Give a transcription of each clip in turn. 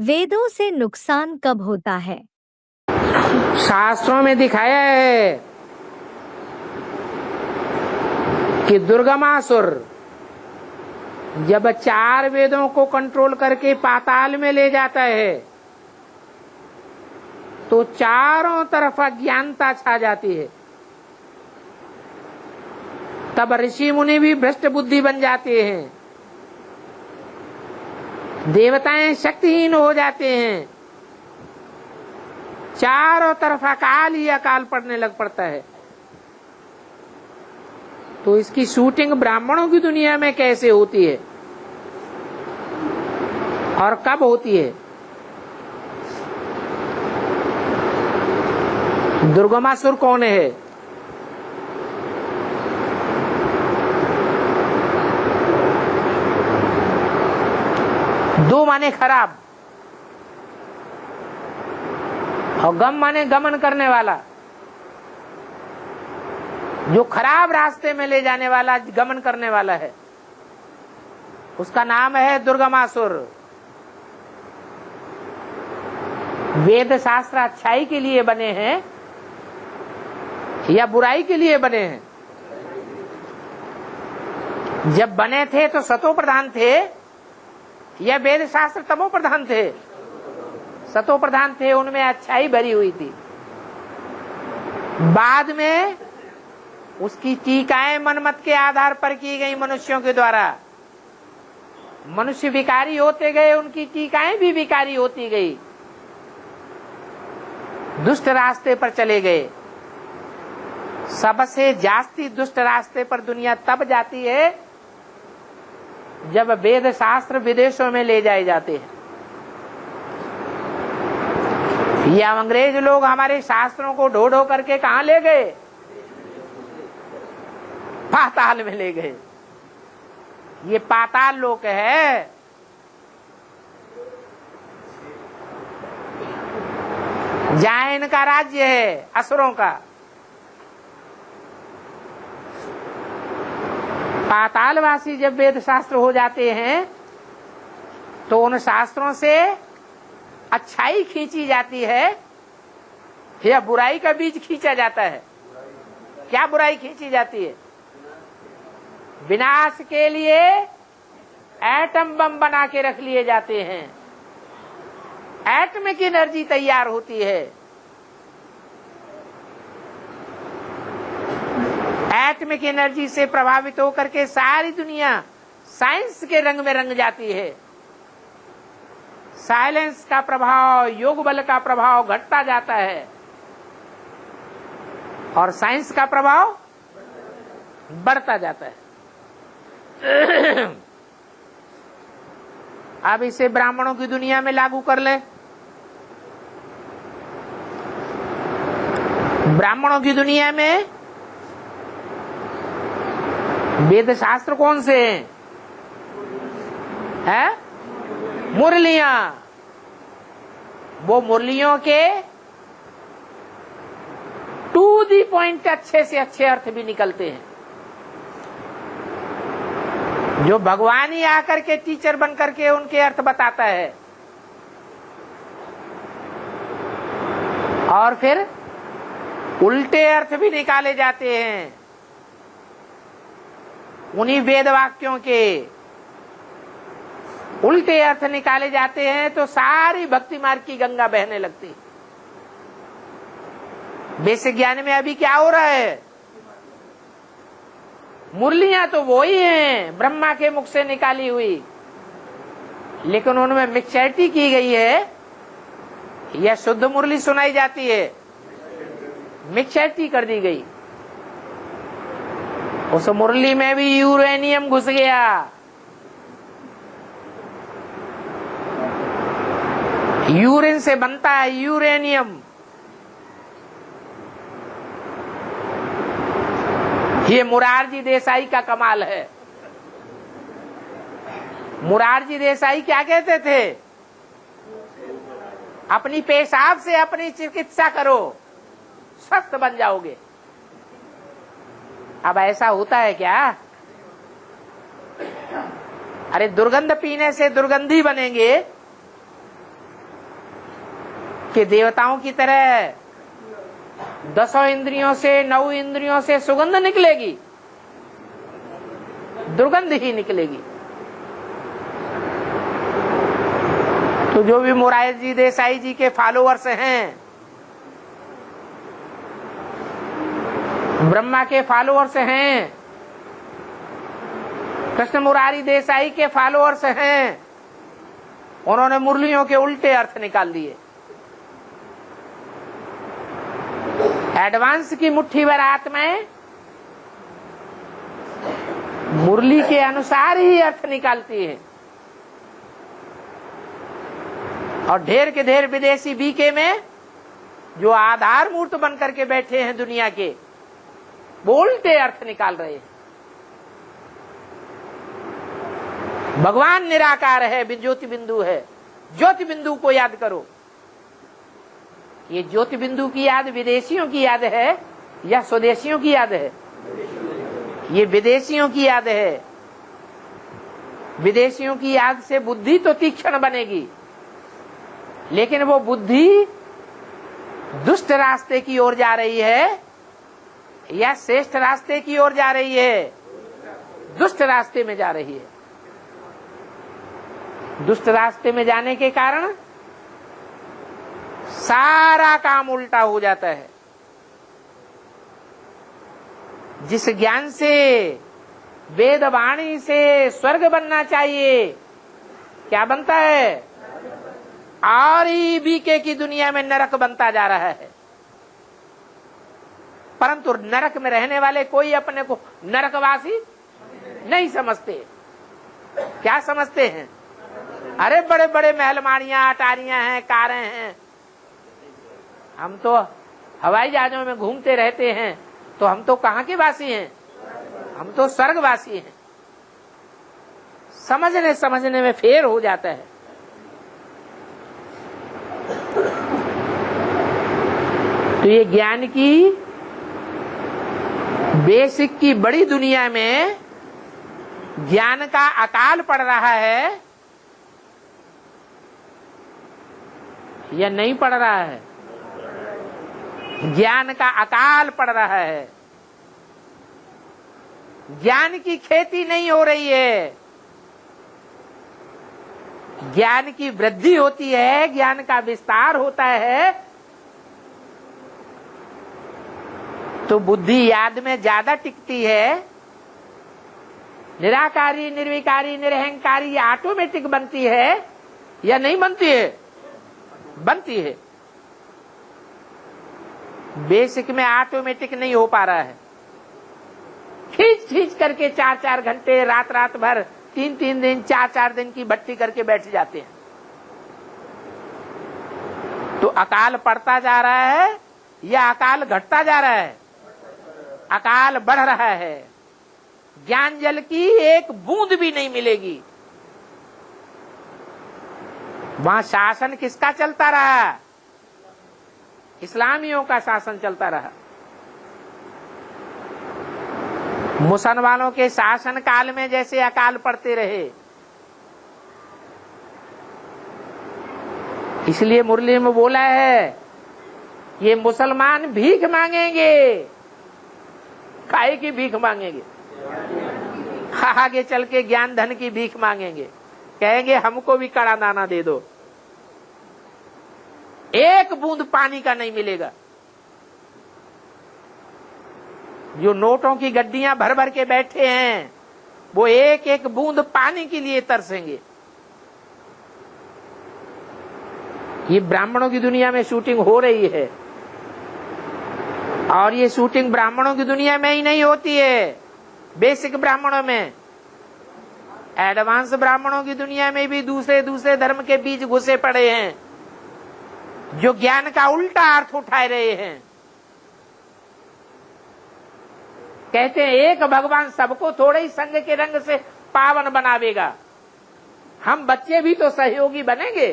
वेदों से नुकसान कब होता है? शास्त्रों में दिखाया है कि दुर्गमासुर जब 4 वेदों को कंट्रोल करके पाताल में ले जाता है तो चारों तरफ अज्ञानता छा जाती है। तब ऋषि मुनि भी भ्रष्ट बुद्धि बन जाते हैं, देवताएं शक्तिहीन हो जाते हैं, चारों तरफ अकाल ही अकाल पड़ने लग पड़ता है। तो इसकी शूटिंग ब्राह्मणों की दुनिया में कैसे होती है और कब होती है? दुर्गमासुर कौन है? दो माने खराब और गम माने गमन करने वाला। जो खराब रास्ते में ले जाने वाला, गमन करने वाला है, उसका नाम है दुर्गमासुर। वेद शास्त्र अच्छाई के लिए बने हैं या बुराई के लिए बने हैं? जब बने थे तो सतो प्रधान थे या वेद शास्त्र तमो प्रधान थे? सतो प्रधान थे, उनमें अच्छाई भरी हुई थी। बाद में उसकी टीकाएं मनमत के आधार पर की गई मनुष्यों के द्वारा। मनुष्य विकारी होते गए, उनकी टीकाएं भी विकारी होती गई, दुष्ट रास्ते पर चले गए। सबसे जास्ती दुष्ट रास्ते पर दुनिया तब जाती है जब वेद शास्त्र विदेशों में ले जाए जाते हैं। ये अंग्रेज लोग हमारे शास्त्रों को ढो ढो करके कहां ले गए? पाताल में ले गए। ये पाताल लोक है। जहां इनका राज्य है, असुरों का। पातालवासी जब वेद शास्त्र हो जाते हैं तो उन शास्त्रों से अच्छाई खींची जाती है या बुराई का बीज खींचा जाता है? क्या बुराई खींची जाती है? विनाश के लिए एटम बम बना के रख लिए जाते हैं। एटमिक एनर्जी तैयार होती है। एटमिक एनर्जी से प्रभावित होकर के सारी दुनिया साइंस के रंग में रंग जाती है। साइलेंस का प्रभाव, योग बल का प्रभाव घटता जाता है और साइंस का प्रभाव बढ़ता जाता है। अब इसे ब्राह्मणों की दुनिया में लागू कर ले। ब्राह्मणों की दुनिया में वेद शास्त्र कौन से हैं? मुरलियां। वो मुरलियों के टू दी पॉइंट अच्छे से अच्छे अर्थ भी निकलते हैं। जो भगवान ही आकर के टीचर बन करके उनके अर्थ बताता है और फिर उल्टे अर्थ भी निकाले जाते हैं उन्हीं वेद वाक्यों के। उल्टे अर्थ निकाले जाते हैं तो सारी भक्ति मार्ग की गंगा बहने लगती है। बेसिक ज्ञान में अभी क्या हो रहा है? मुरलियां तो वो ही हैं ब्रह्मा के मुख से निकाली हुई, लेकिन उनमें मिक्सचरिटी की गई है या शुद्ध मुरली सुनाई जाती है? मिक्सचरिटी कर दी गई। उस मुरली में भी यूरेनियम घुस गया। यूरिन से बनता है यूरेनियम। ये मुरारजी देसाई का कमाल है। मुरारजी देसाई क्या कहते थे? अपनी पेशाब से अपनी चिकित्सा करो, स्वस्थ बन जाओगे। अब ऐसा होता है क्या? अरे दुर्गंध पीने से दुर्गंधी बनेंगे कि देवताओं की तरह 10 इंद्रियों से 9 इंद्रियों से सुगंध निकलेगी, दुर्गंध ही निकलेगी। तो जो भी मोरारजी देसाई जी के फॉलोअर्स हैं, ब्रह्मा के फॉलोअर्स हैं, कृष्ण मुरारी देसाई के फॉलोअर्स हैं, उन्होंने मुरलियों के उल्टे अर्थ निकाल दिए। एडवांस की मुट्ठी भर आत्माएं मुरली के अनुसार ही अर्थ निकालती है, और ढेर के ढेर विदेशी बीके में जो आधार मूर्त बन करके बैठे हैं दुनिया के, वो उल्टे अर्थ निकाल रहे हैं। भगवान निराकार है, ज्योति बिंदु है। ज्योति बिंदु को याद करो। ये ज्योति बिंदु की याद विदेशियों की याद है या स्वदेशियों की याद है? ये विदेशियों की याद है। विदेशियों की याद से बुद्धि तो तीक्ष्ण बनेगी, लेकिन वो बुद्धि दुष्ट रास्ते की ओर जा रही है या श्रेष्ठ रास्ते की ओर जा रही है? दुष्ट रास्ते में जा रही है। दुष्ट रास्ते में जाने के कारण सारा काम उल्टा हो जाता है। जिस ज्ञान से वेद वाणी से स्वर्ग बनना चाहिए, क्या बनता है? और ही बीके की दुनिया में नरक बनता जा रहा है। परंतु नरक में रहने वाले कोई अपने को नरकवासी नहीं समझते। क्या समझते हैं? अरे बड़े बड़े महलमाड़ियां, अटारियां हैं, कारें हैं, हम तो हवाई जहाजों में घूमते रहते हैं, तो हम तो कहाँ के वासी हैं? हम तो स्वर्गवासी हैं। समझने में फेर हो जाता है। तो ये ज्ञान की बेसिक की बड़ी दुनिया में ज्ञान का अकाल पड़ रहा है या नहीं पड़ रहा है? ज्ञान का अकाल पड़ रहा है। ज्ञान की खेती नहीं हो रही है। ज्ञान की वृद्धि होती है, ज्ञान का विस्तार होता है, तो बुद्धि याद में ज्यादा टिकती है। निराकारी, निर्विकारी, निरहंकारी ऑटोमेटिक बनती है या नहीं बनती है? बनती है। बेसिक में ऑटोमेटिक नहीं हो पा रहा है। खींच करके 4-4 घंटे, रात भर, 3-3 दिन, 4-4 दिन की भट्टी करके बैठ जाते हैं। तो अकाल पड़ता जा रहा है या अकाल घटता जा रहा है? अकाल बढ़ रहा है। ज्ञान जल की एक बूंद भी नहीं मिलेगी। वहां शासन किसका चलता रहा? इस्लामियों का शासन चलता रहा। मुसलमानों के शासन काल में जैसे अकाल पड़ते रहे, इसलिए मुरली में बोला है ये मुसलमान भीख मांगेंगे। काहे की भीख मांगेंगे? आगे चल के ज्ञान धन की भीख मांगेंगे। कहेंगे हमको भी कड़ा दाना दे दो। एक बूंद पानी का नहीं मिलेगा। जो नोटों की गड्डियां भर भर के बैठे हैं, वो एक एक बूंद पानी के लिए तरसेंगे। ये ब्राह्मणों की दुनिया में शूटिंग हो रही है, और ये शूटिंग ब्राह्मणों की दुनिया में ही नहीं होती है, बेसिक ब्राह्मणों में। एडवांस ब्राह्मणों की दुनिया में भी दूसरे धर्म के बीज घुसे पड़े हैं, जो ज्ञान का उल्टा अर्थ उठा रहे हैं। कहते हैं एक भगवान सबको थोड़े ही संग के रंग से पावन बनावेगा, हम बच्चे भी तो सहयोगी बनेंगे।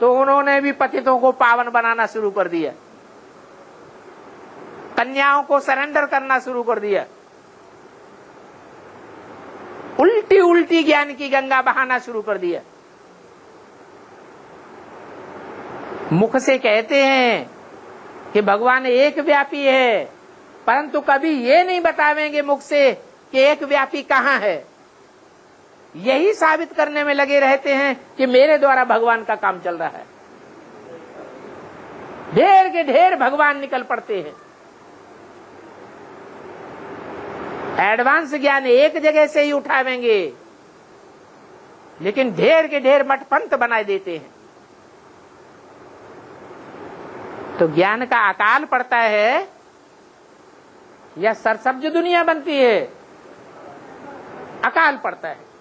तो उन्होंने भी पतितों को पावन बनाना शुरू कर दिया, कन्याओं को सरेंडर करना शुरू कर दिया, उल्टी उल्टी ज्ञान की गंगा बहाना शुरू कर दिया। मुख से कहते हैं कि भगवान एक व्यापी है, परंतु कभी ये नहीं बतावेंगे मुख से कि एक व्यापी कहाँ है। यही साबित करने में लगे रहते हैं कि मेरे द्वारा भगवान का काम चल रहा है। ढेर के ढेर भगवान निकल पड़ते हैं। एडवांस ज्ञान एक जगह से ही उठावेंगे, लेकिन ढेर के ढेर मठपंथ बनाए देते हैं। तो ज्ञान का अकाल पड़ता है या सरसब्ज दुनिया बनती है? अकाल पड़ता है।